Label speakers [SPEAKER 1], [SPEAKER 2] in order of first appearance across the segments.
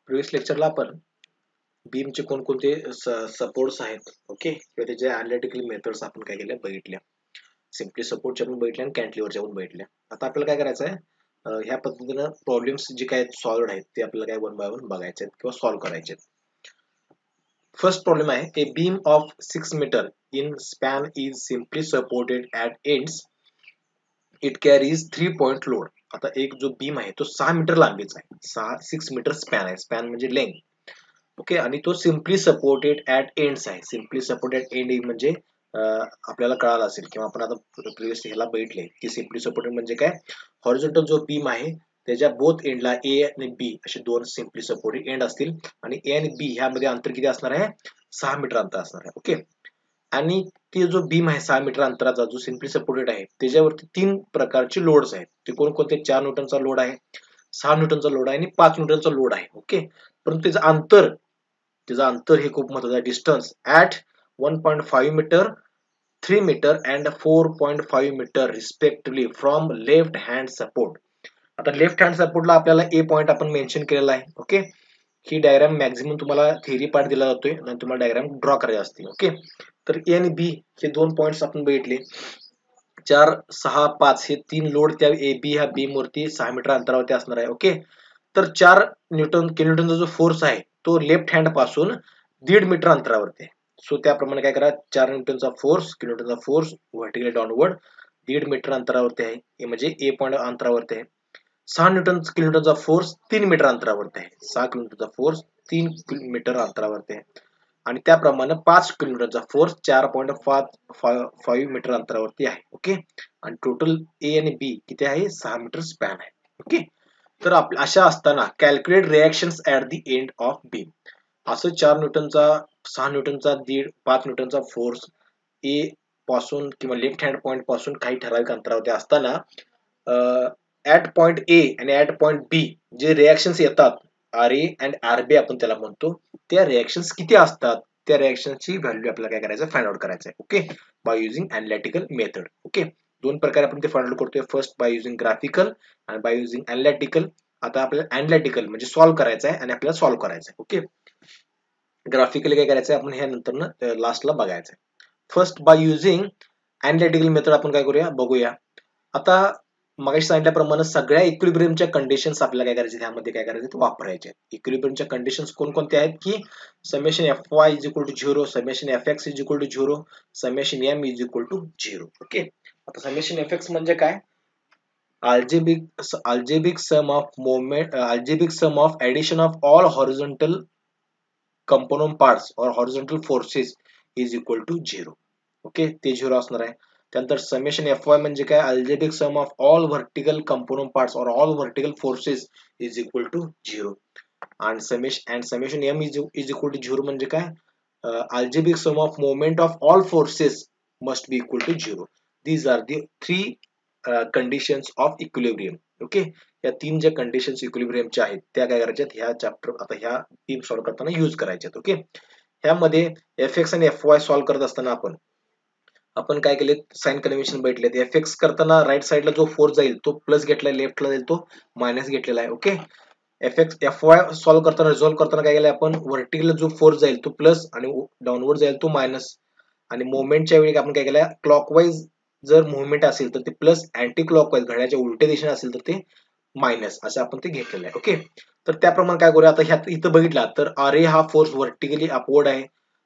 [SPEAKER 1] Previous लेक्चरला आपण बीमचे कोणकोणते सपोर्ट्स आहेत, ओके, किंवा त्याचे अनालिटिकल मेथड्स आपण काय केल्या बघितल्या. सिम्पली सपोर्टच्या पण बघितल्या आणि कॅन्टिलिव्हरच्या पण बघितल्या. आता आपल्याला काय करायचं आहे, ह्या पद्धतीनं प्रॉब्लेम्स जे काय सॉल्व्ड आहेत ते आपल्याला काय वन बाय वन बघायचे आहेत किंवा सॉल्व्ह करायचे आहेत. फर्स्ट प्रॉब्लेम आहे, a beam of 6 metre in span is simply supported at ends. It carries 3 point load. आता एक जो बीम आहे तो 6 मीटर लांबीचा आहे, 6 मीटर स्पॅन आहे, स्पॅन म्हणजे लेंथ, ओके, आणि तो सिम्पली सपोर्टेड ऍट एंड्स आहे. सिम्पली सपोर्टेड एंड म्हणजे आपल्याला कळालं असेल किंवा आपण आता प्रिव्हियस ह्याला बघितले की सिम्पली सपोर्टेड म्हणजे काय, हॉरिझॉन्टल जो बीम आहे त्याच्या बोथ एंडला ए आणि बी असे दोन सिम्पली सपोर्टेड एंड असतील आणि ए आणि बी ह्यामध्ये अंतर किती असणार आहे, 6 मीटर अंतर असणार आहे, ओके. आणि ते जो बीम आहे 6 मीटर अंतराचा जो सिम्पली सपोर्टेड आहे त्याच्यावरती 3 प्रकारचे लोड्स आहेत. ते कोणकोणते? 4 न्यूटनचा लोड आहे, 6 न्यूटनचा लोड आहे आणि 5 न्यूटनचा लोड आहे, ओके. परंतु त्याचं अंतर हे खूप महत्वाचं आहे. Distance at 1.5 metre, 3 metre and 4.5 metre respectively from left hand support. आता लेफ्ट हँड सपोर्टला आपल्याला ए पॉइंट आपण मेन्शन केलेला आहे, ओके. ही डायग्राम मॅक्झिमम तुम्हाला थेरी पार्ट दिला जातोय आणि तुम्हाला डायग्राम ड्रॉ करायची असते, ओके. तर ए आणि बी हे दोन पॉइंट्स आपण बघितले. 4, 6, 5 हे 3 लोड त्या ए बी ह्या बीम वरती 6 मीटर अंतरावरती असणार आहे, ओके. तर 4 किलोन्यूटनचा जो फोर्स आहे तो लेफ्ट हँड पासून 1.5 मीटर अंतरावरती आहे. सो त्याप्रमाणे काय करा, 4 न्यूटनचा फोर्स व्हर्टिकली डाऊनवर्ड 1.5 मीटर अंतरावरती आहे, म्हणजे ए पॉइंट अंतरावरती आहे. 6 किलोमीटरचा फोर्स 3 मीटर अंतरावरती आहे. 6 किलोमीटरचा फोर्स 3 मीटर अंतरावरती आहे आणि त्याप्रमाणे 5 किलोमीटरचा फोर्स 4.5 मीटर अंतरावरती आहे, ओके. आणि टोटल ए आणि बी किती आहे, 6 मीटर स्पॅन आहे, ओके. तर अशा असताना calculate reactions at the end of beam. असं 4 न्यूटनचा, 6 न्यूटनचा, 5 न्यूटनचा फोर्स ए पासून किंवा लेफ्ट हँड पॉइंट पासून काही ठराविक अंतरावरती असताना ऍट पॉइंट ए आणि ऍट पॉइंट बी जे रिएक्शन्स येतात, R A and R B आपण त्याला म्हणतो, त्या रिएक्शन्स किती असतात, त्या रिएक्शनची व्हॅल्यू आपल्याला काय करायचं, फाइंड आउट करायचं आहे, okay, by using analytical method, okay. दोन प्रकारे आपण ते फाइंड आउट करतोय, फर्स्ट बाय युझिंग ग्राफिकल आणि बाय युझिंग अनालिटिकल. आता आपल्याला अनालिटिकल म्हणजे सॉल्व्ह करायचं आहे आणि आपल्याला सॉल्व्ह करायचं आहे, ओके. ग्राफिकली काय करायचं आहे आपण ह्या नंतर लास्टला बघायचं आहे. First by using analytical method आपण काय करूया बघूया. आता मगाशी सांगितल्याप्रमाणे सगळ्या इक्विलिब्रियमच्या कंडिशन्स आपल्याला काय करायचे, ह्यामध्ये काय करायचे वापरायचे. इक्विलिब्रियमच्या कंडिशन्स कोणकोणत्या आहेत की summation F Y is equal to 0, summation F X is equal to 0, summation M is equal to 0, okay. आता समेशन एफ एक्स म्हणजे काय, algebraic sum of addition of all horizontal component parts or horizontal forces is equal to 0, okay. ते 0 असणार आहे. त्यानंतर summation F Y म्हणजे काय, algebraic sum of all vertical component parts or all vertical forces is equal to 0. आणि summation M is equal to 0 म्हणजे काय, algebraic sum of moment of all forces must be equal to 0. These are the 3 conditions of equilibrium, okay. या 3 ज्या conditions इक्विलिब्रियमच्या आहेत त्या काय करायच्यात, ह्या chapter आता ह्या बीम सॉल्व्ह करताना यूज करायच्यात, ओके. ह्यामध्ये एफ एक्स आणि एफ वाय सॉल्व्ह करत असताना आपण काय केले, साइन कन्व्हेन्शन बैठले. एफ एक्स करताना राईट साइडला जो फोर्स जाईल तो प्लस घेतलाय, लेफ्टला जाईल तो मायनस घेतलेला आहे, ओके. एफ वाय सॉल्व्ह करताना रिझॉल्व्ह करताना काय केलंय आपण, व्हर्टिकल जो फोर्स जाईल तो प्लस आणि डाऊनवर्ड जाईल तो मायनस. आणि मुवमेंटच्या वेळी आपण काय केलंय, क्लॉकवाईज जर मुवमेंट असेल तर ते प्लस, अँटी क्लॉकवाईज घड्याच्या उलट्या दिशेने असेल तर ते मायनस, असं आपण ते घेतलेलं आहे, ओके. तर त्याप्रमाणे काय करूया, आता ह्यात इथं बघितला तर आर ए हा फोर्स व्हर्टिकली अपवर्ड आहे,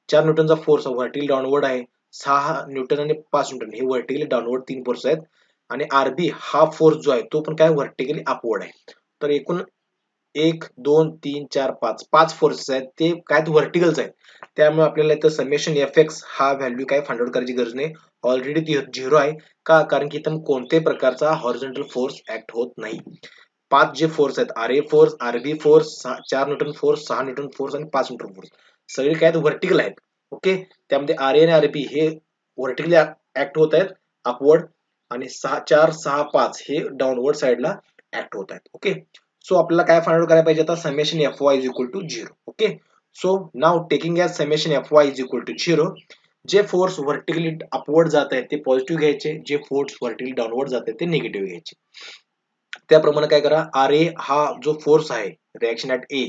[SPEAKER 1] 4 न्यूटनचा फोर्स व्हर्टिकली डाऊनवर्ड आहे, 6 न्यूटन आणि 5 न्यूटन हे व्हर्टिकली डाऊनवर्ड 3 फोर्स आहेत. आणि आरबी हा फोर्स जो आहे तो पण काय व्हर्टिकली अपवर्ड आहे. तर एकूण 1, 2, 3, 4, 5 फोर्सेस आहेत, ते काय व्हर्टिकल्स आहेत. त्यामुळे आपल्याला इथं समेशन एफ एक्स हा व्हॅल्यू काय फाइंड आउट करायची गरज नाही, ऑलरेडी 0 आहे. का, कारण की इथं कोणत्याही प्रकारचा हॉरिझॉन्टल फोर्स ऍक्ट होत नाही. 5 जे फोर्स आहेत, R A force, RB force, 4 newton force, 6 newton force आणि 5 न्यूटन फोर्स सगळे काय व्हर्टिकल आहेत, ओके. त्यामध्ये आर ए आणि आरबी हे व्हर्टिकली ऍक्ट होत आहेत अपवर्ड, आणि 4, 6, 5 हे डाऊनवर्ड साइडला ऍक्ट होत आहेत, ओके. सो आपल्याला काय फाइंड आउट करायला पाहिजे आता, summation F Y is equal to 0, okay. So now taking as summation F Y is equal to 0, जे फोर्स व्हर्टिकली अपवर्ड जात आहेत ते पॉझिटिव्ह घ्यायचे, जे फोर्स व्हर्टिकली डाऊनवर्ड जात आहेत ते निगेटिव्ह घ्यायचे. त्याप्रमाणे काय करा, आर ए हा जो फोर्स आहे रिएक्शन ऍट ए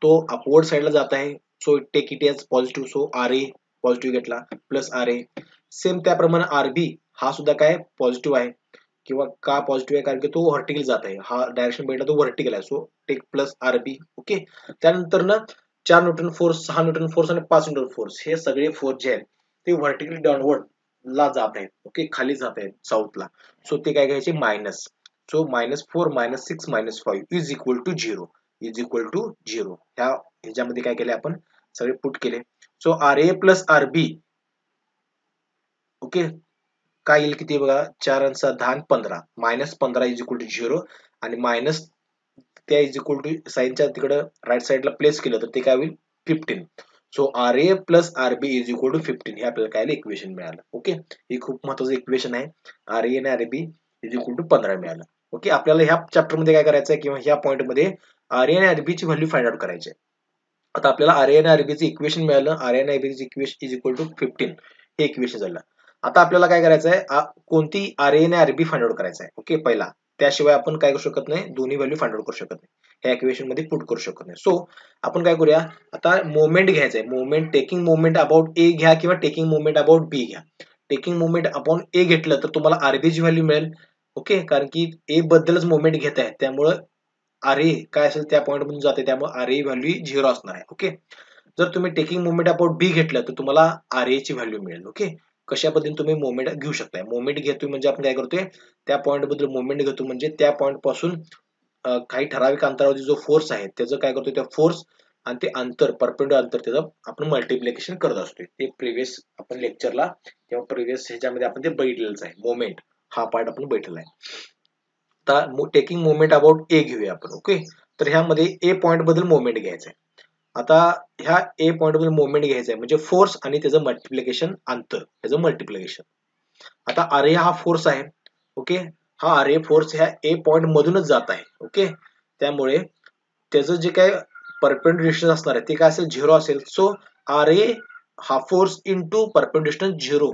[SPEAKER 1] तो अपवर्ड साईडला जात आहे, so take it as positive. So R A positive घेतला प्लस आर ए. सेम त्याप्रमाणे आरबी हा सुद्धा काय पॉझिटिव्ह आहे, किंवा का पॉझिटिव्ह आहे कारण की तो व्हर्टिकल जात आहे, हा डायरेक्शन बघितला तो व्हर्टिकल आहे. So take plus RB. Okay. त्यानंतर ना 4 न्यूटन फोर्स, 6 न्यूटन फोर्स आणि 5 न्यूटन फोर्स हे सगळे फोर्स जे आहेत ते व्हर्टिकली डाऊनवर्ड ला जात आहेत. ओके, खाली जात आहेत साऊथला. सो ते काय घ्यायचे minus. So -4 -6 -5 is equal to 0. Is equal to 0 ह्याच्यामध्ये काय केले आपण सगळे पुट केले. So R A plus R B. Okay, काय येईल किती बघा, 4 आणि 6 10 आणि 15. -15 इज इक्वल टू 0 आणि मायनस त्या इज इक्वल टू साईनच्या तिकडं राईट साईडला प्लेस केलं तर ते काय होईल 15. So R A plus R B is equal to 15 हे आपल्याला काय इक्वेशन मिळालं. ओके, ही खूप महत्वाचं इक्वेशन आहे. आर ए आणि R B is equal to 15 मिळालं. ओके, आपल्याला ह्या चॅप्टर मध्ये काय करायचं आहे किंवा ह्या पॉईंट मध्ये आर ए आणि आर बी ची व्हॅल्यू फाइंड आउट करायची आहे. आता आपल्याला आर ए आणि आर बी चे इक्वेशन मिळालं. आर ए आणि R B equation is equal to 15 हे इक्वेशन झालं. आता आपल्याला काय करायचं आहे, कोणती आर ए आणि आर बी फाइंड आउट करायचं आहे. ओके, पहिला त्याशिवाय आपण काय करू शकत नाही, दोन्ही व्हॅल्यू फाइंड आउट करू शकत नाही, ह्या इक्वेशन मध्ये पुट करू शकत नाही. सो आपण काय करूया, आता मोमेंट घ्यायचा आहे. मोमेंट टेकिंग मोमेंट अबाउट ए घ्या किंवा टेकिंग मोमेंट अबाउट बी घ्या. टेकिंग मोमेंट अपॉन ए घेतलं तर तुम्हाला आरबी ची व्हॅल्यू मिळेल. ओके, कारण की ए बद्दलच मोमेंट घेत आहे त्यामुळं आर ए काय असेल त्या पॉईंट मधून जाते, त्यामुळे आर ए व्हॅल्यू 0 असणार आहे. ओके, जर तुम्ही टेकिंग मोमेंट अबाउट बी घेतलं तर तुम्हाला आर ए ची व्हॅल्यू मिळेल. ओके, कशा पद्धतीने तुम्ही मोमेंट घेऊ शकताय. मोमेंट घेतोय म्हणजे आपण काय करतोय, त्या पॉईंट बद्दल मोमेंट घेतो म्हणजे त्या पॉईंट पासून काही ठराविक अंतरावरती जो फोर्स आहे त्याचं काय करतोय, त्या फोर्स आणि ते अंतर परपेंडिक्युलर अंतर त्याचं आपण मल्टिप्लिकेशन करत असतोय. ते प्रिव्हियस आपण लेक्चरला किंवा प्रिव्हियस ह्याच्यामध्ये आपण ते बघितलेलंच आहे. मोमेंट हा पार्ट आपण बैठला आहे. आता टेकिंग मोमेंट अबाउट ए घेऊया आपण. ओके, तर ह्यामध्ये ए पॉईंट बद्दल मोमेंट घ्यायचा आहे. आता ह्या ए पॉईंट बद्दल मोमेंट घ्यायचा आहे म्हणजे फोर्स आणि त्याचं मल्टिप्लिकेशन अंतर, त्याचं मल्टिप्लिकेशन. आता आर ए हा फोर्स आहे. ओके, हा आर ए फोर्स ह्या ए पॉईंट मधूनच जात आहे. ओके, त्यामुळे त्याचं जे काय परपेंडिक्युलर डिस्टन्स असणार आहे ते काय असेल 0 असेल. सो आर ए हा force into perpendicular distance 0.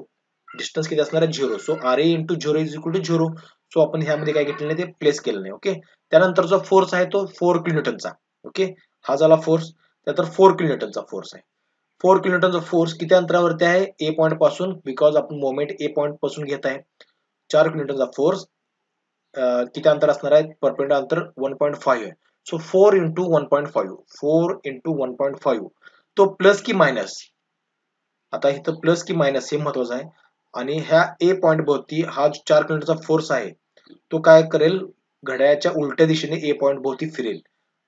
[SPEAKER 1] Distance किती असणार आहे 0. So R A into 0 is equal to 0. So आपण ह्यामध्ये काय घेतलं नाही ते प्लेस केलं नाही. ओके, त्यानंतर जो फोर्स आहे तो 4 किलोन्यूटनचा. ओके, हा झाला फोर्स. त्यानंतर 4 किलोन्यूटनचा फोर्स आहे. 4 किलोन्यूटनचा फोर्स किती अंतरावरती आहे ए पॉईंट पासून, बिकॉज आपण मोमेंट ए पॉईंट पासून घेत आहे. 4 किलोमीटरचा फोर्स किती अंतर असणार आहे, परपेंडिक्युलर अंतर 1.5 आहे. सो 4 इंटू 1.5, 4 इंटू 1.5 तो प्लस की मायनस. आता इथं प्लस की मायनस हे महत्वाचं आहे. आणि ह्या ए पॉईंट भोवती हा 4 किलोमीटरचा फोर्स आहे तो काय करेल, घड्याळाच्या उलट्या दिशेने ए पॉईंट भोवती फिरेल.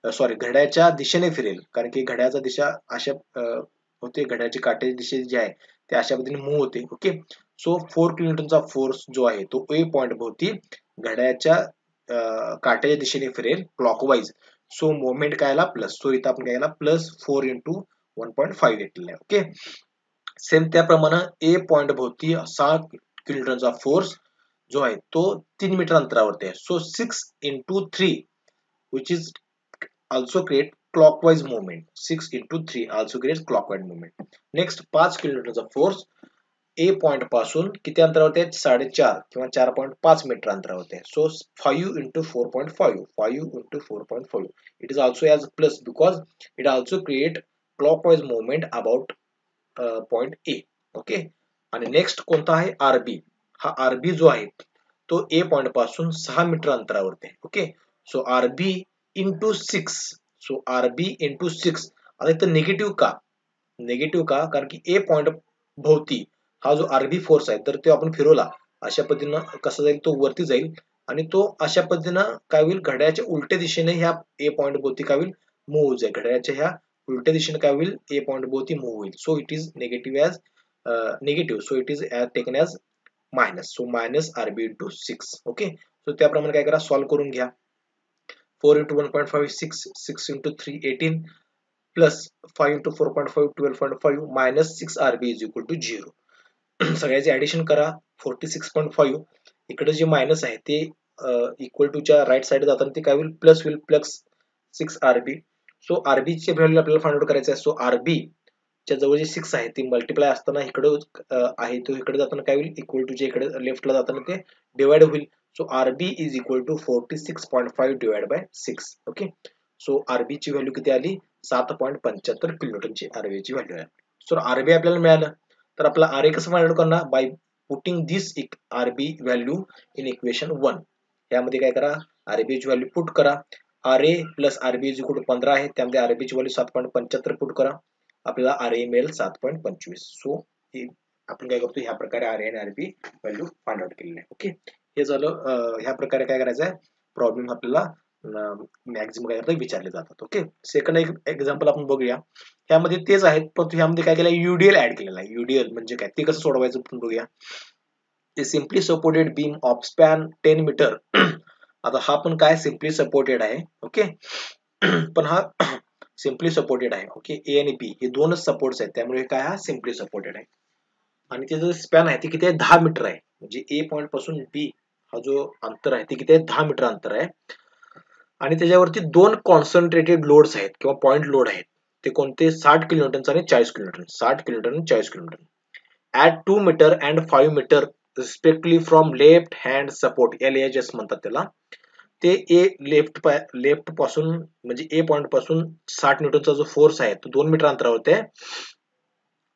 [SPEAKER 1] सॉरी, घड्याळाच्या दिशेने फिरेल, कारण की घड्याळाचा दिशा अशा होते, घड्याळाची काट्याची दिशा जी आहे ते अशा पद्धतीने मूव्ह होते. ओके, सो 4 किलोमीटरचा फोर्स जो आहे तो ए पॉईंट भोवती घड्याळाच्या काट्याच्या दिशेने फिरेल क्लॉकवाईज. सो मोमेंट काय आला प्लस. सो इथं आपण काय आला प्लस 4 इंटू 1.5 घेतलेला आहे. ओके, सेम त्याप्रमाणे ए पॉईंट भोवती 6 किलोमीटरचा फोर्स जो आहे तो 3 मीटर अंतरावरती आहे. So 6 into 3 which is also create clockwise movement. 6 into 3 also creates clockwise movement. Next 5 किलोमीटरचा फोर्स ए पॉइंट पासून किती अंतरावरती आहे, 4.5 किंवा 4.5 मीटर अंतरावरती आहे. So 5 into 4.5, 5 into 4.5 it is also as plus because it also create clockwise movement about point A. Okay, आणि next कोणता आहे आरबी. हा आरबी जो आहे तो ए पॉइंट पासून 6 मीटर अंतरावरती आहे. Okay, so RB into 6. So RB into 6. आता इथं निगेटिव्ह का, निगेटिव्ह का, कारण की ए पॉइंट भोवती हा जो आरबी फोर्स आहे तर तो आपण फिरवला अशा पद्धतीनं कसा जाईल, तो वरती जाईल आणि तो अशा पद्धतीनं काय होईल, घड्याळाच्या उलट्या दिशेने ह्या ए पॉइंट भोवती काय होईल मूव्ह जाईल. घड्याळाच्या ह्या उलट्या दिशेने काय होईल ए पॉइंट भोवती मूव्ह होईल. So it is negative as negative. So it is taken as minus. So minus RB into 6. Okay, so त्याप्रमाणे काय करा, सॉल्व्ह करून घ्या. 4 into 1.5 6, 6 into 3 18 plus 5 into 4.5 12.5 minus 6 RB is equal to 0. सगळ्याचे addition करा. 46.5 इकडे जे मायनस आहे ते इक्वल टू च्या राईट साइड जाताना ते काय होईल प्लस होईल, प्लस 6 RB. सो RB चे व्हॅल्यू आपल्याला फाइंड आउट करायचं आहे. सो RB च्या जवळ जे 6 आहे ते मल्टिप्लाय असताना इकडे आहे तो इकडे जाताना काय होईल इक्वल टू च्या इकडे लेफ्टला जाताना ते डिवाइड होईल. So RB is equal to 46.5 divided by 6. Okay, so RB ची व्हॅल्यू किती आली 7.75 किलोन्यूटनची आरबीची व्हॅल्यू आहे. सो आरबी आपल्याला मिळालं तर आपला आरए कसं फाइंड आउट करणार by putting this RB value in equation 1. यामध्ये काय करा आरबीची व्हॅल्यू पुट करा. RA plus RB is equal to 15 आहे त्यामध्ये आरबीची व्हॅल्यू 7.75 पुट करा आपल्याला आरए मिळेल 7.25. सो आपण काय करतो ह्या प्रकारे आरए आणि आरबी व्हॅल्यू फाइंड आउट केलेली आहे. ओके हे झालं. ह्या प्रकारे काय करायचं आहे प्रॉब्लेम आपल्याला मॅक्झिमम काय करतात विचारले जातात. ओके सेकंड एक एक्झाम्पल आपण बघूया. ह्यामध्ये तेच आहेत पण ह्यामध्ये काय केलं युडीएल ऍड केलेला आहे. युडीएल म्हणजे काय ते कसं सोडवायचं आपण बघूया. ते simply supported beam of span 10 metre. आता हा पण काय सिम्पली सपोर्टेड आहे. ओके पण हा सिम्पली सपोर्टेड आहे. ओके ए आणि बी हे दोनच सपोर्ट्स आहेत त्यामुळे काय हा सिम्पली सपोर्टेड आहे आणि त्याचं स्पॅन आहे ते किती आहे 10 मीटर आहे. म्हणजे ए पॉइंट पासून बी हा जो अंतर आहे ते किती आहे 10 मीटर अंतर आहे आणि त्याच्यावरती दोन कॉन्सन्ट्रेटेड लोड्स आहेत किंवा पॉइंट लोड आहेत. ते कोणते 60 किलोन्यूटन आणि 40 किलोन्यूटन 60 किलोन्यूटन आणि 40 kilonewton at 2 metre and 5 metre respectively from left hand support LHS म्हणतात त्याला. ते ए लेफ्ट पासून म्हणजे ए पॉइंट पासून 60 न्यूटनचा जो फोर्स आहे तो 2 मीटर अंतरावरती आहे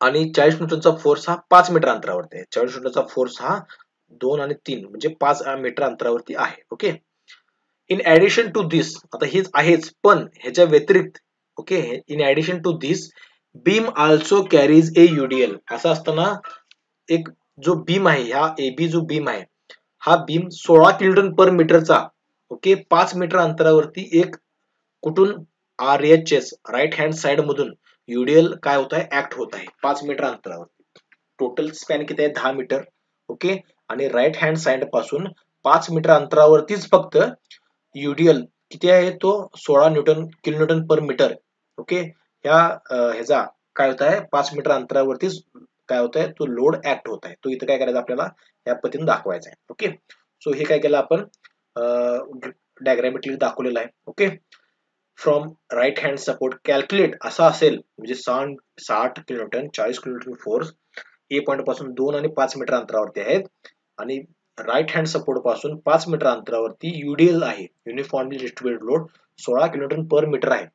[SPEAKER 1] आणि 40 न्यूटनचा फोर्स हा 5 मीटर अंतरावरती आहे. 40 न्यूटनचा फोर्स हा 2 आणि 3 म्हणजे 5 मीटर अंतरावरती आहे. Okay in addition to this आता हेच आहेच पण ह्याच्या व्यतिरिक्त okay in addition to this beam also carries a UDL. असं असताना एक जो बीम आहे ह्या एबी जो बीम आहे हा बीम 16 किलोन्यूटन पर मीटरचा ओके 5 मीटर अंतरावरती एक कुठून RHS राईट हँड साइड मधून युडीएल काय होत आहे ऍक्ट होत आहे 5 मीटर अंतरावरती. टोटल स्पॅन किती आहे 10 मीटर. ओके आणि राईट हँड साइड पासून 5 मीटर अंतरावरतीच फक्त युडीएल किती आहे तो 16 किलोन्यूटन पर मीटर. ओके ह्याचा काय होत आहे 5 मीटर अंतरावरतीच काय होत आहे तो लोड ऍक्ट होत आहे. तो इथं काय करायचं आपल्याला या पद्धतीने दाखवायचा आहे. ओके सो हे काय केलं आपण डायग्रामेटिकली दाखवलेलं आहे. Okay from right hand support calculate असा असेल म्हणजे 60 kilonewton 40 kilonewton force A point पासून 2 आणि 5 मीटर अंतरावरती आहेत आणि राईट हँड सपोर्ट पासून 5 मीटर अंतरावरती युडीएल आहे युनिफॉर्मली डिस्ट्रीब्युटेड लोड 16 किलोन्यूटन पर मीटर आहे.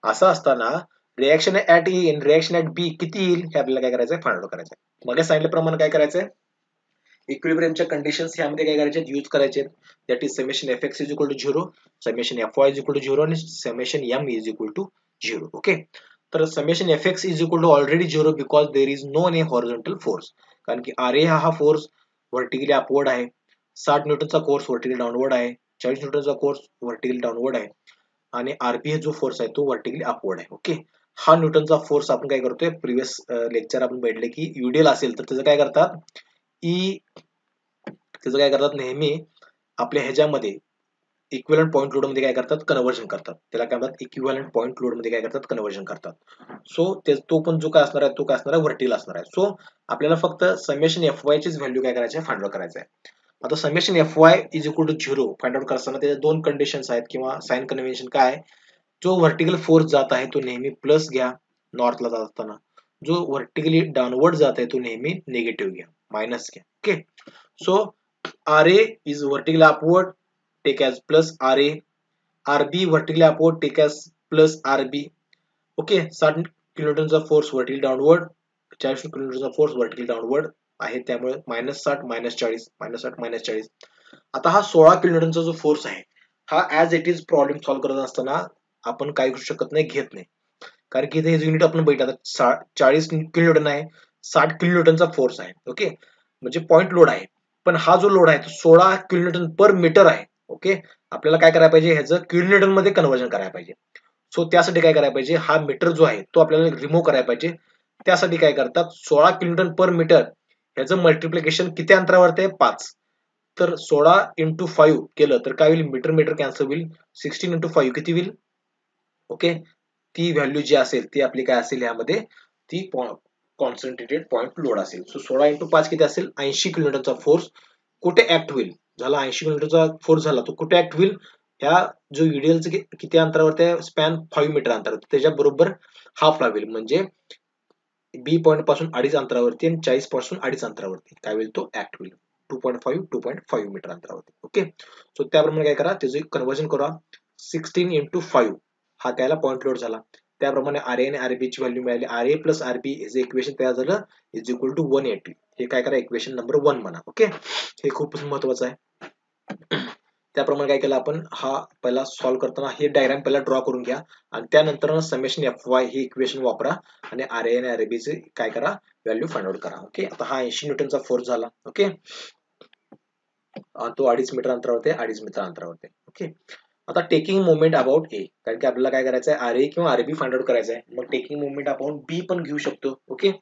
[SPEAKER 1] असं असताना रिएक्शन ऍट ए आणि रिएक्शन ऍट बी किती येईल हे आपल्याला काय करायचं फाइंड आउट करायचं आहे. मग सांगितल्याप्रमाणे काय करायचंय इक्विलिब्रियमच्या कंडिशन्स यामध्ये काय करायचे यूज करायचे that is summation F X is equal to 0 summation F Y is equal to 0 आणि summation M is equal to 0. Okay तर summation F X is equal to already 0 because there is no any horizontal force कारण की R A हा force vertically upward आहे 60 न्यूटनचा force vertically downward आहे 40 न्यूटनचा force vertically downward आहे आणि RB जो force आहे तो व्हर्टिकली अपवर्ड आहे. ओके हा न्यूटनचा फोर्स आपण काय करतोय प्रिव्हियस लेक्चर आपण भेटले की युडीएल असेल तर त्याचं काय करतात त्याचं काय करतात नेहमी आपल्या ह्याच्यामध्ये इक्विव्हॅलंट पॉइंट लोड मध्ये काय करतात कन्व्हर्जन करतात. त्याला काय म्हणतात इक्विव्हॅलंट पॉइंट लोड मध्ये काय करतात कन्व्हर्जन करतात. सो तो पण जो काय असणार आहे तो काय असणार आहे व्हर्टिकल असणार आहे. सो आपल्याला फक्त समेशन एफ वाय चीच व्हॅल्यू काय करायची आहे फाइंड आउट करायचं आहे. आता summation F Y is equal to 0 find out करताना त्याच्या दोन कंडिशन्स आहेत किंवा साइन कन्व्हेन्शन काय आहे जो व्हर्टिकल फोर्स जात आहे तो नेहमी प्लस घ्या नॉर्थला जात असताना जो व्हर्टिकली डाऊनवर्ड जात आहे तो नेहमी निगेटिव्ह घ्या मायनस घ्या. Okay so RA is vertically upward take as plus RA RB vertically upward take as plus RB. Okay 60 किलोन्यूटनचा फोर्स व्हर्टिकली डाऊनवर्ड 40 किलोन्यूटनचा फोर्स व्हर्टिकली डाऊनवर्ड आहे त्यामुळे -60 -40 -60 -40. आता हा 16 किलोन्यूटनचा जो फोर्स आहे हा as it is problem solve करत असताना आपण काय करू शकत नाही घेत नाही कारण की इथे युनिट आपण बघितलं 40 किलोन्यूटन आहे 60 किलोन्यूटनचा फोर्स आहे. ओके म्हणजे पॉइंट लोड आहे पण हा जो लोड आहे तो 16 किलोन्यूटन पर मीटर आहे. ओके आपल्याला काय करायला पाहिजे ह्याचं किलोन्यूटन मध्ये कन्व्हर्जन करायला पाहिजे. सो त्यासाठी काय करायला पाहिजे हा मीटर जो आहे तो आपल्याला रिमूव्ह करायला पाहिजे. त्यासाठी काय करतात 16 किलोन्यूटन पर मीटर ह्याचं मल्टिप्लिकेशन किती अंतरावरती आहे 5 तर 16 इंटू 5 केलं तर काय होईल मीटर मीटर कॅन्सल होईल 16 इंटू 5 किती होईल. ओके ती व्हॅल्यू जी असेल ती आपली काय असेल यामध्ये ती कॉन्सन्ट्रेटेड पॉइंट लोड असेल. सो 16 इंटू 5 किती असेल 80 किलोमीटरचा फोर्स कुठे ऍक्ट होईल झाला 80 किलोमीटरचा फोर्स झाला तो कुठे ऍक्ट होईल ह्या जो युडीएलचं किती अंतरावरती आहे स्पॅन 5 मीटर अंतरावरती त्याच्या बरोबर हाफ लावेल म्हणजे बी पॉइंट पासून 2.5 अंतरावरती आणि 40 पासून 2.5 अंतरावरती काय होईल तो ऍक्ट होईल 2.5 मीटर अंतरावरती. ओके सो त्याप्रमाणे काय करा त्याचं कन्व्हर्जन करा 16 इंटू 5 हा त्याला पॉइंट लोड झाला त्याप्रमाणे आर ए आणि आरबी ची व्हॅल्यू मिळाली. आर ए प्लस आरबी हे इक्वेशन तयार झालं इज इक्वल टू 180. हे काय करा इक्वेशन नंबर 1 म्हणा. ओके, हे खूपच महत्वाचं आहे. त्याप्रमाणे काय केलं आपण, हा पहिला सॉल्व्ह करताना हे डायग्राम पहिला ड्रॉ करून घ्या आणि त्यानंतर समेशन एफ वाय हे इक्वेशन वापरा आणि आर ए आणि आरबी चे काय करा व्हॅल्यू फाइंड आउट करा. ओके, आता हा 80 न्यूटनचा फोर्स झाला. ओके, तो 2.5 मीटर अंतरावरती 2.5 मीटर अंतरावरती. ओके, आता टेकिंग मोमेंट अबाउट ए, कारण की आपल्याला काय करायचं आहे आर ए किंवा आरबी फाइंड आउट करायचं आहे. मग टेकिंग मोमेंट अबाउट बी पण घेऊ शकतो. ओके,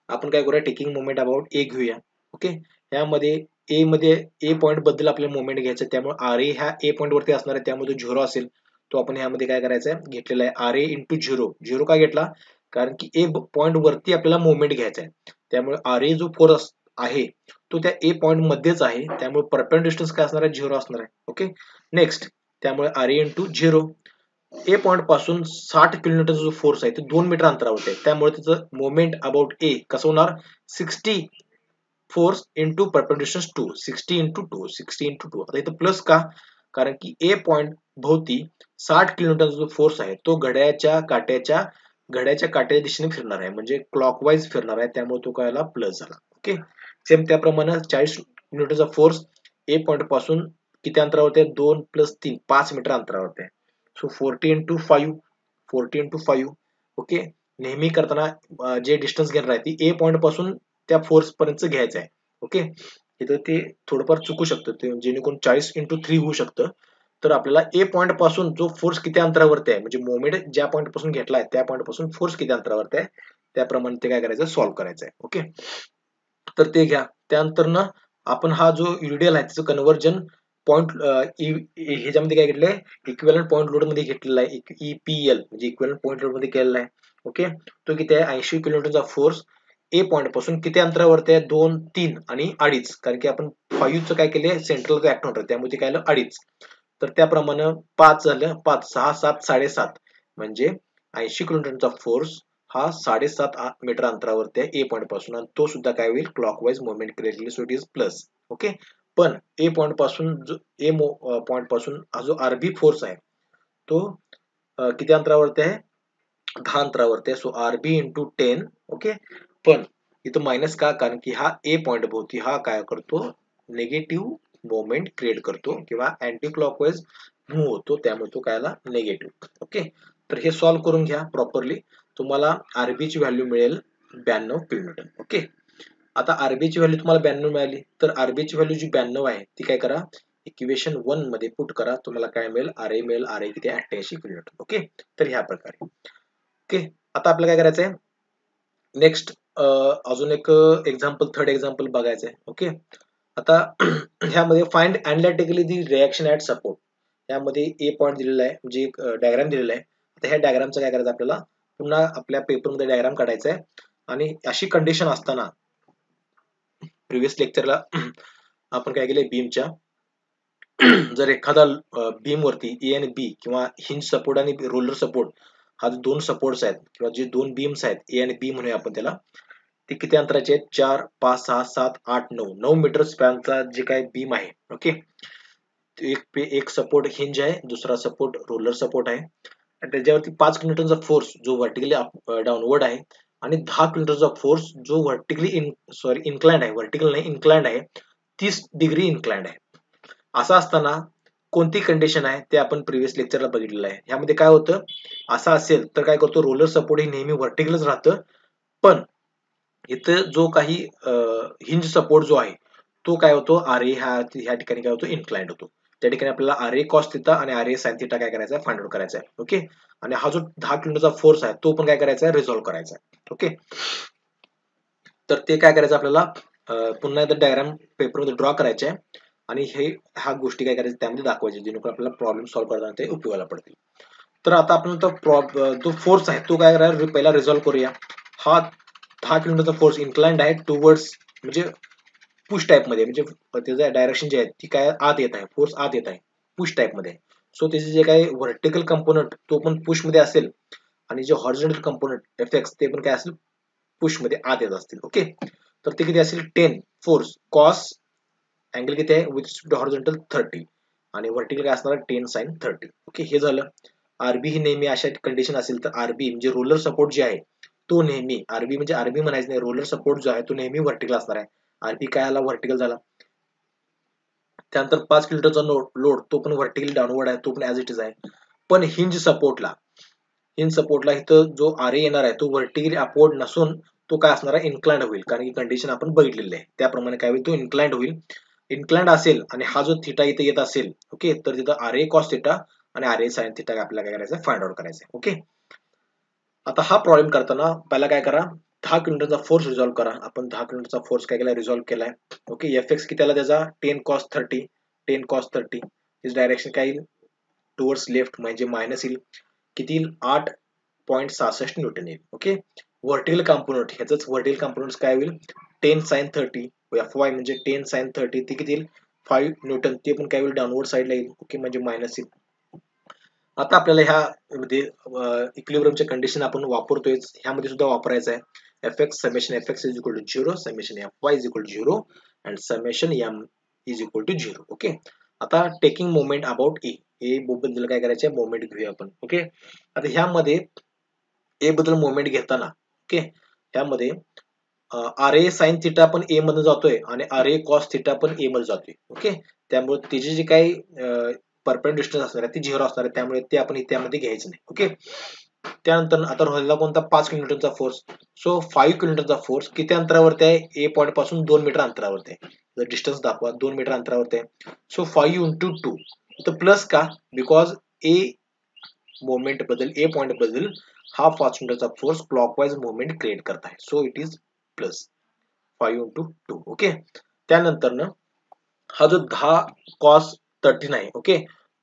[SPEAKER 1] आपण काय करूया टेकिंग मोमेंट अबाउट ए घेऊया. ओके, यामध्ये ए मध्ये ए पॉईंट बद्दल आपल्याला मोमेंट घ्यायचं, त्यामुळे आर ए ह्या ए पॉईंट वरती असणार आहे, त्यामुळे तो 0 असेल. तो आपण ह्यामध्ये काय करायचं आहे घेतलेला आहे आर ए इंटू 0. 0 का घेतला, कारण की ए पॉईंट वरती आपल्याला मोमेंट घ्यायचा आहे, त्यामुळे आर ए जो फोर्स आहे तो त्या ए पॉईंट मध्येच आहे, त्यामुळे परपेंडिक्युलर डिस्टन्स काय असणार आहे 0 असणार आहे. ओके, नेक्स्ट त्यामुळे R A into 0. A point पासून 60 किलोमीटरचा जो फोर्स आहे तो 2 मीटर अंतरावर आहे, त्यामुळे त्याचं मोमेंट अबाउट ए कसं होणार 60 force into perpendicular to 60 into 2 60 into 2. आता इथं प्लस का, कारण की ए पॉईंट भोवती 60 किलोमीटरचा जो फोर्स आहे तो घड्याच्या काट्याच्या दिशेने फिरणार आहे, म्हणजे क्लॉकवाईज फिरणार आहे, त्यामुळे तो काय प्लस झाला. ओके, सेम त्याप्रमाणे 40 न्यूटनचा फोर्स ए पॉईंट पासून किती अंतरावरती आहे 2 प्लस 3 5 मीटर अंतरावरती आहे. So 40 into 5 40 into 5. ओके, नेहमी करताना जे डिस्टन्स घेणार आहे ती ए पॉईंट पासून त्या फोर्स पर्यंत घ्यायचं आहे. ओके, इथं ते थोडंफार चुकू शकतं, ते जेणेकरून 40 इंटू 3 होऊ शकतं. तर आपल्याला ए पॉईंट पासून जो फोर्स किती अंतरावरती आहे, म्हणजे मोमेंट ज्या पॉईंट पासून घेतलाय त्या पॉईंट पासून फोर्स किती अंतरावरती आहे त्याप्रमाणे ते काय करायचं सॉल्व्ह करायचं आहे. ओके, तर ते घ्या. त्यानंतर ना आपण हा जो युडिएल आहे त्याचं कन्व्हर्जन पॉईंट ह्याच्यामध्ये काय घेतलंय इक्विव्हॅलंट पॉईंट लोड मध्ये घेतलेला आहे, ईपीएल म्हणजे इक्विव्हॅलंट पॉईंट लोड मध्ये केलेला आहे. ओके, तो किती आहे 80 किलोमीटरचा फोर्स ए पॉईंट पासून किती अंतरावरती आहे 2 3 आणि 2.5, कारण की आपण 5 चं काय केलंय सेंट्रल ऍक्ट होणार त्यामुळे ते काय आलं 2.5. तर त्याप्रमाणे 5 झालं 5 6 7 7.5, म्हणजे 80 किलोमीटरचा फोर्स हा 7.5 मीटर अंतरावरती आहे ए पॉईंट पासून, आणि तो सुद्धा काय होईल clockwise movement create, so it is plus. Okay, पण ए पॉईंट पासून जो पॉईंट पासून हा जो आरबी फोर्स आहे तो किती अंतरावरती आहे 10 अंतरावरती आहे, सो आरबी इंटू 10. ओके, पण इथं मायनस का, कारण की हा ए पॉईंट भोवती हा काय करतो निगेटिव्ह मोमेंट क्रिएट करतो किंवा अँटी क्लॉकवाईज मूव्ह होतो, त्यामुळे तो काय निगेटिव्ह. ओके, तर हे सॉल्व्ह करून घ्या प्रॉपरली, तुम्हाला आरबी ची व्हॅल्यू मिळेल 92 किलोमीटर. ओके, आता आरबी ची व्हॅल्यू तुम्हाला 92 मिळाली, तर आरबी ची व्हॅल्यू जी 92 आहे ती काय करा इक्वेशन 1 मध्ये पुट करा, तुम्हाला काय मिळेल आर ए मिळेल. आर ए किती 88 किलोमीटर. ओके, तर ह्या प्रकारे. ओके, आता आपल्याला काय करायचंय नेक्स्ट अजून एक एक्झाम्पल थर्ड एक्झाम्पल बघायचंय. ओके, आता ह्यामध्ये find analytically the reaction at support, यामध्ये ए पॉईंट दिलेला आहे, म्हणजे एक डायग्राम दिलेला आहे. आता ह्या डायग्रामचं काय करायचं आपल्याला पुन्हा आपल्या पेपरमध्ये डायग्राम काढायचा आहे, आणि अशी कंडिशन असताना प्रिव्हियस लेक्चरला आपण काय केलंय बीमच्या जर एखादा बीम वरती ए आणि बी किंवा हिंज सपोर्ट आणि रोलर सपोर्ट हा जो 2 सपोर्ट्स आहेत किंवा जे 2 बीम्स आहेत ए आणि बी म्हणूया आपण त्याला, ते किती अंतराचे आहेत 4 5 6 7 8 9 मीटर स्पॅनचा जे काय बीम आहे. ओके, एक सपोर्ट हिंज आहे, दुसरा सपोर्ट रोलर सपोर्ट आहे, आणि त्याच्यावरती 5 किलोमीटरचा फोर्स जो व्हर्टिकली डाऊनवर्ड आहे, आणि 10 किलोमीटरचा फोर्स जो इन्क्लाइंड आहे, व्हर्टिकल नाही इन्क्लाइंड आहे, 30 डिग्री इन्क्लाइंड आहे. असं असताना कोणती कंडिशन आहे ते आपण प्रिव्हियस लेक्चरला बघितलेलं आहे. ह्यामध्ये काय होतं असं असेल तर काय करतो रोलर सपोर्ट हे नेहमी व्हर्टिकलच राहतं, पण इथं जो काही हिंज सपोर्ट जो आहे तो काय होतो आर ए ह्या ठिकाणी काय होतो इन्क्लाइंड होतो. त्या ठिकाणी आपल्याला आर ए कॉस थिटा आणि आर ए साइन थिटा काय करायचा फाइंड आउट करायचा आहे. ओके, आणि हा जो 10 किलोमीटरचा फोर्स आहे तो पण काय करायचा आहे रिझॉल्व्ह करायचा आहे. ओके, तर ते काय करायचं आपल्याला पुन्हा एकदा डायग्राम पेपरमध्ये ड्रॉ करायचे आहे, आणि ह्या गोष्टी काय करायच्या त्यामध्ये दाखवायचे, जेणेकरून आपल्याला प्रॉब्लेम सॉल्व्ह करताना ते उपयोगाला पडतील. तर आता आपण जो फोर्स आहे तो काय करायला पहिला रिझॉल्व्ह करूया. हा 10 किलोमीटरचा फोर्स इन्क्लाइंड आहे टुवर्ड्स, म्हणजे पुश टाइप मध्ये, म्हणजे त्याचं डायरेक्शन जे आहे ती काय आत येत आहे, फोर्स आत येत आहे पुश टाइप मध्ये. सो त्याचे जे काही व्हर्टिकल कंपोनंट तो पण पुश मध्ये असेल, आणि जे हॉरिझॉन्टल कंपोनंट एफएक्स ते पण काय असेल पुश मध्ये आत येत असतील. ओके, तर ते किती असेल 10 फोर्स कॉस अँगल किती आहे विथ हॉरिझॉन्टल 30, आणि व्हर्टिकल काय असणार 10 साइन 30. ओके, हे झालं. आरबी ही नेहमी अशा कंडिशन असेल तर आरबी म्हणजे रोलर सपोर्ट जे आहे तो नेहमी आरबी म्हणजे आरबी म्हणायचं नाही, रोलर सपोर्ट जो आहे तो नेहमी व्हर्टिकल असणार आहे. आरबी काय आला, व्हर्टिकल झाला. त्यानंतर 5 किलोमीटरचा लोड तो पण व्हर्टिकली डाऊनवर्ड आहे, तो पण ऍज इट इज आहे. पण हिंज सपोर्टला इथं जो आर येणार आहे तो व्हर्टिकली अपवर्ड नसून तो काय असणार आहे, इन्क्लाइंड होईल. कारण की कंडिशन आपण बघितलेली आहे त्याप्रमाणे काय होईल, तो इन्क्लाइंड होईल. इन्क्लाइंड असेल आणि हा जो थिटा इथे येत असेल, ओके, तर तिथं आर ए कॉस थिटा आणि आर ए साइन थिटा आपल्याला काय करायचं, फाइंड आउट करायचं. ओके, आता हा प्रॉब्लेम करताना पहिला काय करा, 10 किलोमीटरचा फोर्स रिझॉल्व्ह करा. आपण 10 किलोमीटरचा फोर्स काय केला, रिझॉल्व्ह केलाय. ओके, एफ एक्स किती आला त्याचा, 10 cos 30. 10 cos 30 इज डायरेक्शन काय येईल, टुवर्ड्स लेफ्ट म्हणजे मायनस येईल. किती येईल, 8.66 न्यूटन येईल. ओके, व्हर्टिकल कॉम्पोनंट ह्याच व्हर्टिकल कॉम्पोनंट काय होईल, 10 sin 30 एफ वाय म्हणजे 10 sin 30 ते किती येईल, 5 न्यूटन. ते पण काय होईल, डाऊनवर्ड साईडला येईल. ओके, म्हणजे मायनस येईल. आता आपल्याला ह्या मध्ये इक्विलिब्रियमचे कंडिशन आपण वापरतोय, ह्यामध्ये सुद्धा वापरायचं आहे. F X summation F X is equal to 0, summation F Y is equal to 0 and summation M is equal to 0. Okay, आता टेकिंग मोमेंट अबाउट ए बद्दल काय करायचे, मोमेंट घेऊया आपण. ओके, आता ह्यामध्ये ए बद्दल मोमेंट घेताना, ओके, ह्यामध्ये आर ए साइन थिटा पण ए मध्ये जातोय आणि आर ए कॉस थिटा पण ए मध्ये जातोय. ओके, त्यामुळे त्याची जी काही परपेंडिक्युलर डिस्टन्स असणार आहे ती 0 असणार आहे, त्यामुळे ते आपण त्यामध्ये घ्यायचं नाही. ओके, त्यानंतर आता राहिला कोणता, 5 किलोमीटरचा फोर्स. सो 5 किलोमीटरचा फोर्स किती अंतरावरती आहे, ए पॉईंट पासून 2 मीटर अंतरावरती आहे. जर डिस्टन्स दाखवा, 2 मीटर अंतरावरती आहे. सो 5 इंटू 2 तर प्लस का, बिकॉज ए मोमेंट बद्दल, ए पॉइंट बद्दल हा 5 मीटरचा फोर्स क्लॉकवाइज मोमेंट क्रिएट करत आहे. So it is plus 5 into 2. Okay, त्यानंतर ना हा जो 10 cos 30 आहे, ओके,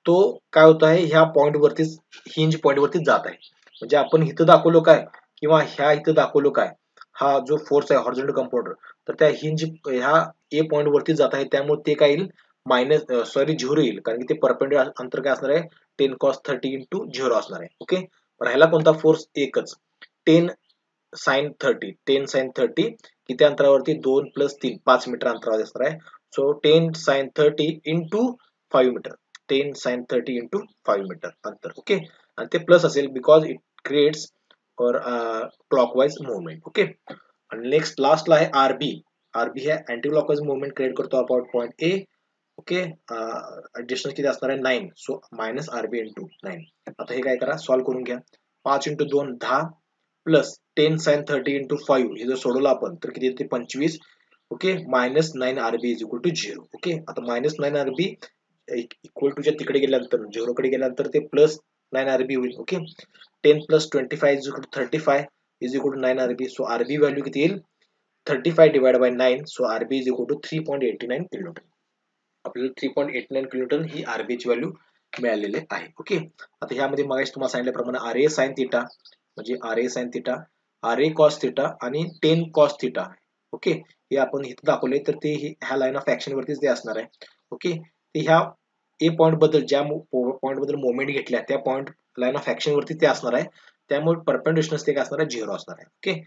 [SPEAKER 1] तो काय होत आहे, ह्या पॉइंट वरतीच, हिंज पॉइंट वरतीच जात आहे. म्हणजे आपण इथं दाखवलो काय किंवा ह्या इथं दाखवलो काय, हा जो फोर्स आहे हॉरिझॉन्टल कंपाऊंडर, तर त्या हिंज ह्या ए पॉइंट वरती जात आहे, त्यामुळे ते काय येईल, मायनस सॉरी 0 येईल. कारण की ते परपेंडिक्युलर अंतर काय असणार आहे, 10 cos 30 इंटू 0 असणार आहे. ओके, राहिला कोणता फोर्स, एकच, 10 sin 30 किती अंतरावरती, 2 + 3 5 मीटर अंतरावर असणार आहे. So 10 sin 30 into 5 metre, 10 sin 30 into 5 metre अंतर. ओके, आणि ते प्लस असेल बिकॉज इट क्रिएट्स और क्लॉकवाइज मुवमेंट. ओके, आणि नेक्स्ट लास्टला आहे आरबी. आरबी हे अँटी क्लॉकवाइज मुवमेंट क्रिएट करतो about point A. Okay, distance किती असणार आहे, 9. So minus RB into 9. आता हे काय करा, सॉल्व्ह करून घ्या. 5 इंटू 2 10 प्लस 10 sin 30 इंटू 5 हे जर सोडवलं आपण तर किती येते, 25. Okay, minus 9 RB is equal to 0. Okay, आता मायनस 9 आरबी इक्वल टूच्या तिकडे गेल्यानंतर 0 कडे गेल्यानंतर ते प्लस 9 आरबी होईल. Okay, 10 + 25 is equal to 35 is equal to 9 RB. So RB value किती येईल, 35 divide by 9. So RB is equal to 3.89 kilometre. आपल्याला 3.89 किलोमीटर ही आरबी ची व्हॅल्यू मिळालेली आहे. ओके, आता ह्यामध्ये मगाशी तुम्हाला सांगितल्याप्रमाणे आर ए साइन थिटा म्हणजे R A sine theta, R A cos theta आणि 10 cos थिटा. ओके, हे आपण इथे दाखवले, तर ते ह्या लाईन ऑफ ऍक्शन वरतीच ते असणार आहे. ओके, ते ह्या ए पॉइंट बद्दल, ज्या पॉइंट बद्दल मोमेंट घेतल्या त्या पॉइंट लाईन ऑफ ऍक्शन वरती ते असणार आहे. त्यामुळे परपेंडिक्युलर डिस्टन्स ते काय असणार आहे, 0 असणार आहे. Okay,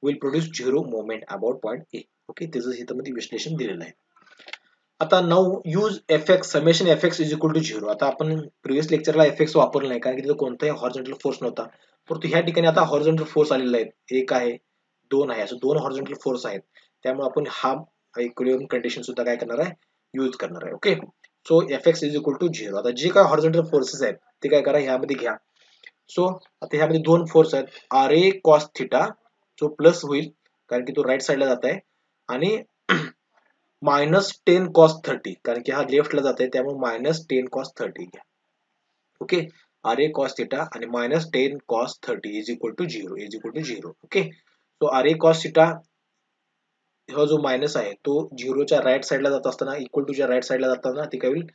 [SPEAKER 1] will produce 0 moment about point A. Okay, त्याचं इथं मध्ये विश्लेषण दिलेलं आहे. आता now use F X, summation F X is equal to 0. आता आपण प्रिव्हियस लेक्चरला एफ एक्स वापरलं नाही, कारण की तिथं कोणताही हॉरिझॉन्टल फोर्स नव्हता. परंतु ह्या ठिकाणी आता हॉरिझॉन्टल फोर्स आलेला आहे, 1 आहे 2 आहे, असं 2 हॉरिझॉन्टल फोर्स आहेत. त्यामुळे आपण हा इक्विलिब्रियम कंडिशन सुद्धा काय करणार आहे, यूज करणार आहे. Okay, so F X is equal to 0. आता जे काय हॉरिझॉन्टल फोर्सेस आहेत ते काय करा, ह्यामध्ये घ्या. सो आता ह्यामध्ये 2 फोर्स आहेत, आर ए कॉस थिटा जो प्लस होईल कारण की तो राईट साईडला जात आहे, आणि मायनस 10 cos 30 कारण की हा लेफ्टला जात आहे, त्यामुळे मायनस 10 cos 30 घ्या. Okay, R A cos theta आणि minus 10 cos 30 is equal to 0 is equal to 0. Okay, so R A cos theta हा जो मायनस आहे तो 0च्या राईट साईडला जात असताना, इक्वल टूच्या राईट साईडला जाताना ते काय होईल,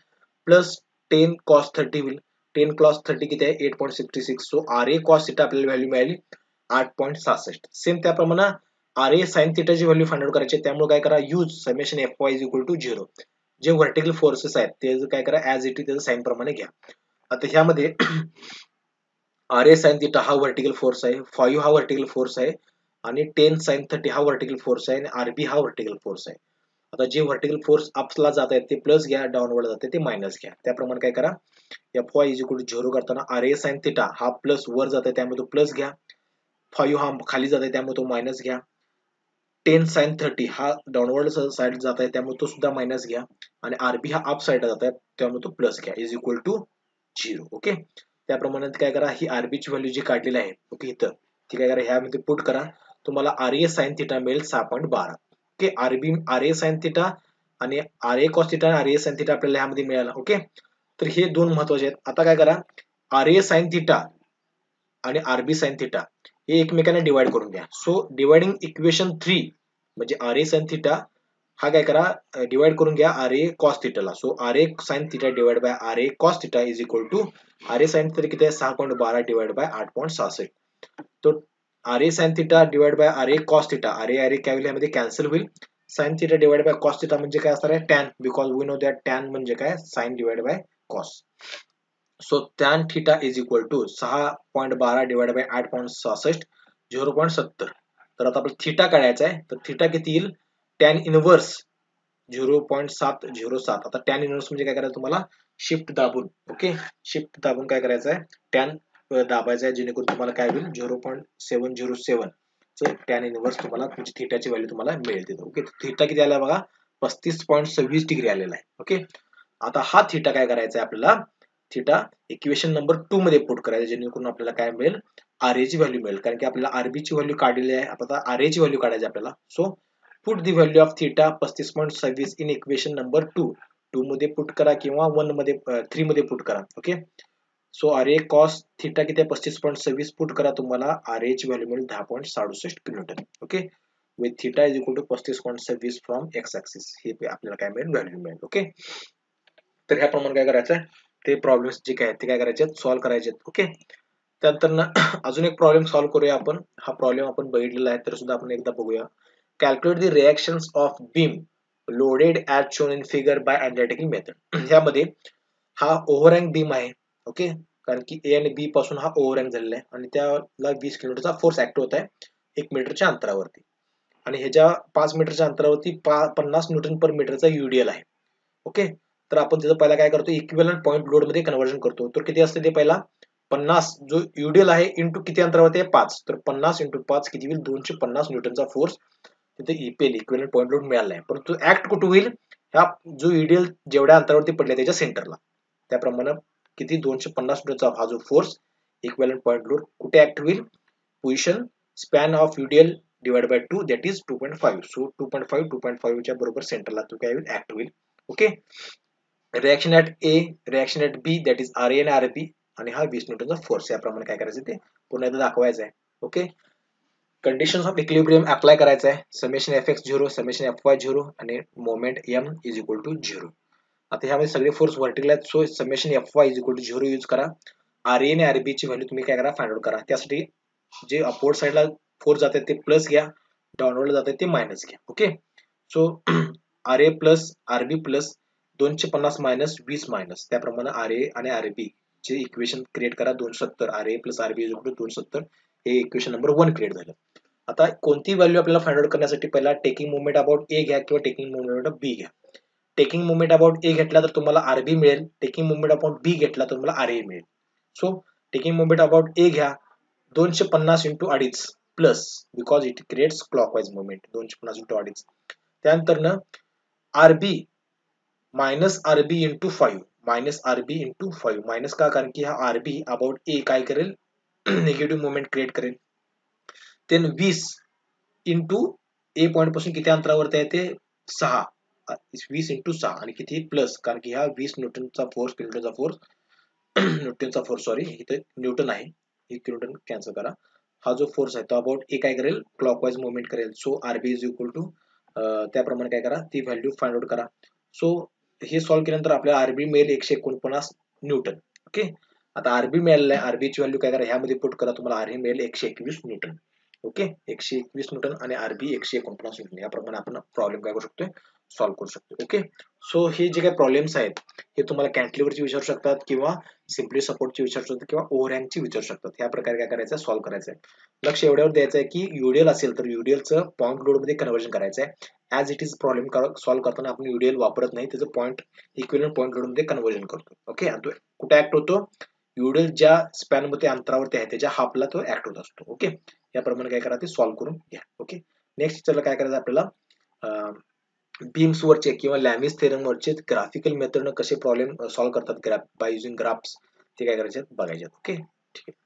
[SPEAKER 1] प्लस 10 cos 30 होईल. 10 cos 30 किती आहे, 8.66. So R A cos theta आपल्याला व्हॅल्यू मिळाली 8.66. सेम त्याप्रमाणे आर ए साइन थिटाची व्हॅल्यू फाइंड आउट करायची, त्यामुळे काय करा, use summation F Y is equal to 0. जे व्हर्टिकल फोर्सेस आहेत ते काय करा, ऍज इट इज त्याचं साइन प्रमाणे घ्या. आता ह्यामध्ये आर ए साइन थिटा हा व्हर्टिकल फोर्स आहे, 5 हा व्हर्टिकल फोर्स आहे, आणि 10 sin 30 हा व्हर्टिकल फोर्स आहे, आणि आरबी हा व्हर्टिकल फोर्स आहे. आता जे व्हर्टिकल फोर्स अपला जात आहेत ते प्लस घ्या, डाऊनवर्ड जाते ते मायनस घ्या. त्याप्रमाणे काय करा, Fy इज इक्वल टू 0 करताना RA साइन थिटा हा प्लस वर जात आहे त्यामुळे तो प्लस घ्या, 5 हा खाली जात आहे त्यामुळे तो मायनस घ्या, 10 साइन 30 हा डाऊनवर्ड साइड जात आहे त्यामुळे तो सुद्धा मायनस घ्या, आणि RB हा अप साइड जात आहे त्यामुळे तो प्लस घ्या, इज इक्वल टू 0. ओके. त्याप्रमाणे काय करा, ही RB ची व्हॅल्यू जी काढलेली आहे ओके इथं ती काय करा ह्यामध्ये पुट करा, तुम्हाला RA साइन थिटा मिळेल 6.12. ओके. RA साइन थिटा आणि RA कॉस थिटा आणि RA साइन थिटा आपल्याला ह्यामध्ये मिळाला. ओके. तर हे दोन महत्वाचे आहेत. आता काय करा, RA साइन थिटा आणि RB साइन थिटा हे एकमेकांना डिवाइड करून घ्या. सो डिवाइडिंग इक्वेशन 3 म्हणजे RA साइन थिटा हा काय करा डिवाइड करून घ्या RA कॉस थिटाला. So RA sine theta divide by RA cos theta is equal to RA sine theta किती आहे 6.12 डिवाइड बाय 8.66. तो RA sine theta divide by RA cos theta, RA काय होईल यामध्ये कॅन्सल होईल. Sine theta divide by cos theta म्हणजे काय असणार आहे tan, because we know that tan म्हणजे काय sine divide by cos. So tan theta is equal to 6.12 divide by 8.66 0.70. तर आता आपल्याला थिटा काढायचा आहे, तर थिटा किती येईल टॅन इनवर्स 0.707. आता टॅन इनवर्स म्हणजे काय करायचं तुम्हाला शिफ्ट दाबून, ओके शिफ्ट दाबून काय करायचं आहे टॅन दाबायचं आहे जेणेकरून तुम्हाला काय होईल 0.707 टॅन इनवर्स तुम्हाला तुमची थिटाची व्हॅल्यू तुम्हाला मिळेल तिथं. ओके. थिटा किती आला बघा 35.26 डिग्री आलेला आहे. ओके. आता हा थिटा काय करायचा आहे आपल्याला, थिटा इक्वेशन नंबर 2 मध्ये पुट करायचं जेणेकरून आपल्याला काय मिळेल RA ची व्हॅल्यू मिळेल, कारण की आपल्याला RB ची व्हॅल्यू काढलेली आहे. आता RA ची व्हॅल्यू काढायची आपल्याला. So put the value of theta 35.26 in equation number 2. 2 मध्ये पुट करा किंवा 3 मध्ये पुट करा. Okay. So RA cos theta किती आहे 35.26 पुट करा, तुम्हाला RA ची व्हॅल्यू मिळेल 10.67 kilonewton. Okay. With theta is equal to 35.26 from X axis हे आपल्याला काय मिळेल व्हॅल्यू मिळेल. ओके. तर ह्याप्रमाणे काय करायचं आहे ते प्रॉब्लेम्स जे काय ते काय करायचे सॉल्व्ह करायचे. ओके. त्यानंतर ना अजून एक प्रॉब्लेम सॉल्व्ह करूया आपण. हा प्रॉब्लेम आपण बघितलेला आहे तर सुद्धा आपण एकदा बघूया. Calculate the reactions of beam loaded as shown in figure by analytical method. ह्यामध्ये हा ओव्हरहँग बीम आहे. ओके. कारण की ए आणि बी पासून हा ओव्हरहँग झालेला आहे आणि त्याला 20 किलोमीटरचा फोर्स ऍक्ट होत आहे 1 मीटरच्या अंतरावरती, आणि ह्याच्या 5 मीटरच्या अंतरावरती 50 न्यूटन पर मीटरचा UDL आहे. ओके. तर आपण त्याचं पहिला काय करतो इक्विव्हॅलंट पॉईंट लोड मध्ये कन्व्हर्जन करतो. तर किती असते ते पहिला 50 जो UDL आहे इंटू किती अंतरावरती आहे 5, तर 50 इंटू 5 किती होईल 250 न्यूटनचा फोर्स तिथे इपेल इक्विव्हॅलंट पॉईंट लोड मिळाला आहे. परंतु ऍक्ट कुठे होईल ह्या जो UDL जेवढ्या अंतरावरती पडले त्याच्या सेंटरला, त्याप्रमाणे किती 250 न्यूटनचा हा जो फोर्स इक्विव्हॅलंट पॉईंट लोड कुठे ऍक्ट होईल position span of UDL divide by 2 that is 2.5. So 2.5 च्या बरोबर सेंटरला तो काय होईल ऍक्ट होईल. Okay. Reaction at A reaction at B that is RA आणि RB आणि हा 20 न्यूटनचा फोर्स याप्रमाणे काय करायचं ते पुन्हा एकदा दाखवायचं आहे. Okay. Conditions of equilibrium apply करायचं आहे. समेशन Fx 0 समेशन Fy 0 आणि moment M is equal to 0. आता ह्यामध्ये सगळे फोर्स व्हर्टिकल आहेत. So summation Fy is equal to 0 use करा. RA आणि RB ची व्हॅल्यू तुम्ही काय करा फाइंड आउट करा. त्यासाठी जे अपवर्ड साइडला फोर्स जाते ते प्लस घ्या, डाऊनवर्ड जाते ते मायनस घ्या. Okay. So RA plus RB plus 250 minus 20 minus, त्याप्रमाणे RA आणि RB चे इक्वेशन क्रिएट करा 270. RA plus RB is equal to 270 हे इक्वेशन नंबर 1 क्रिएट झालं. आता कोणती व्हॅल्यू आपल्याला फाइंड आउट करण्यासाठी पहिला टेकिंग मोमेंट अबाउट ए घ्या किंवा टेकिंग मोमेंट अबाउट बी घ्या. टेकिंग मोमेंट अबाउट ए घेतला तर तुम्हाला RB मिळेल, टेकिंग मोमेंट अबाउट बी घेतला तर तुम्हाला RA मिळेल. सो टेकिंग मोमेंट अबाउट ए घ्या 250 into 2.5 plus because it creates clockwise moment 250 into 2.5. त्यानंतर ना RB minus RB into 5 minus RB into 5 minus का, कारण की हा RB अबाउट ए काय करेल निगेटिव्ह मोमेंट क्रिएट करेल. देन 20 इंटू ए पॉइंट पासून किती अंतरावरती आहे ते 6, 20 इंटू 6 आणि किती प्लस, कारण की हा 20 न्यूटनचा फोर्स किलोमीटरचा फोर्स न्यूटनचा फोर्स सॉरी इथे न्यूटन आहे, हे किलोमीटर कॅन्सल करा. हा जो फोर्स आहे तो अबाउट ए काय करेल क्लॉकवाइज मुवमेंट करेल. So RB is equal to त्याप्रमाणे काय करा ती व्हॅल्यू फाइंड आउट करा. सो हे सॉल्व्ह केल्यानंतर आपल्याला RB मिळेल 149 न्यूटन. ओके. आता RB मिळालेलं आहे, RB ची व्हॅल्यू काय करा ह्यामध्ये पुट करा, तुम्हाला RB मिळेल 121 न्यूटन. ओके. 121 न्यूटन आणि RB 149 न्यूटन. याप्रमाणे आपण प्रॉब्लेम काय करू शकतोय सॉल्व्ह करू शकतो. ओके, सो हे जे काही प्रॉब्लेम्स आहेत हे तुम्हाला कॅन्टिलिव्हरची विचारू शकतात किंवा सिम्पली सपोर्टची विचारू शकतात किंवा ओव्हरहँगची विचारू शकतात. ह्या प्रकारे काय करायचं आहे, सॉल्व्ह करायचं आहे. लक्ष एवढ्यावर द्यायचं आहे की युडीएल असेल तर युडीएलचं पॉईंट लोड मध्ये कन्व्हर्जन करायचं आहे. As it is problem solve करताना आपण युडीएल वापरत नाही, त्याचं पॉईंट इक्विव्हलंट पॉईंट लोड मध्ये कन्व्हर्जन करतो. ओके, कुठे ऍक्ट होतो, युडीएल ज्या स्पॅन मध्ये अंतरावरती आहे त्याच्या हाफला तो ऍक्ट होत असतो. ओके, याप्रमाणे काय करा ते सॉल्व्ह करून घ्या. ओके, नेक्स्ट चला काय करायचं आपल्याला, बीम्स वरचे किंवा लॅमिस थेरम वरचे ग्राफिकल मेथडनं कसे प्रॉब्लेम सॉल्व्ह करतात बाय युजिंग ग्राफ्स, ते काय करायचे बघायचे. ओके, ठीक आहे.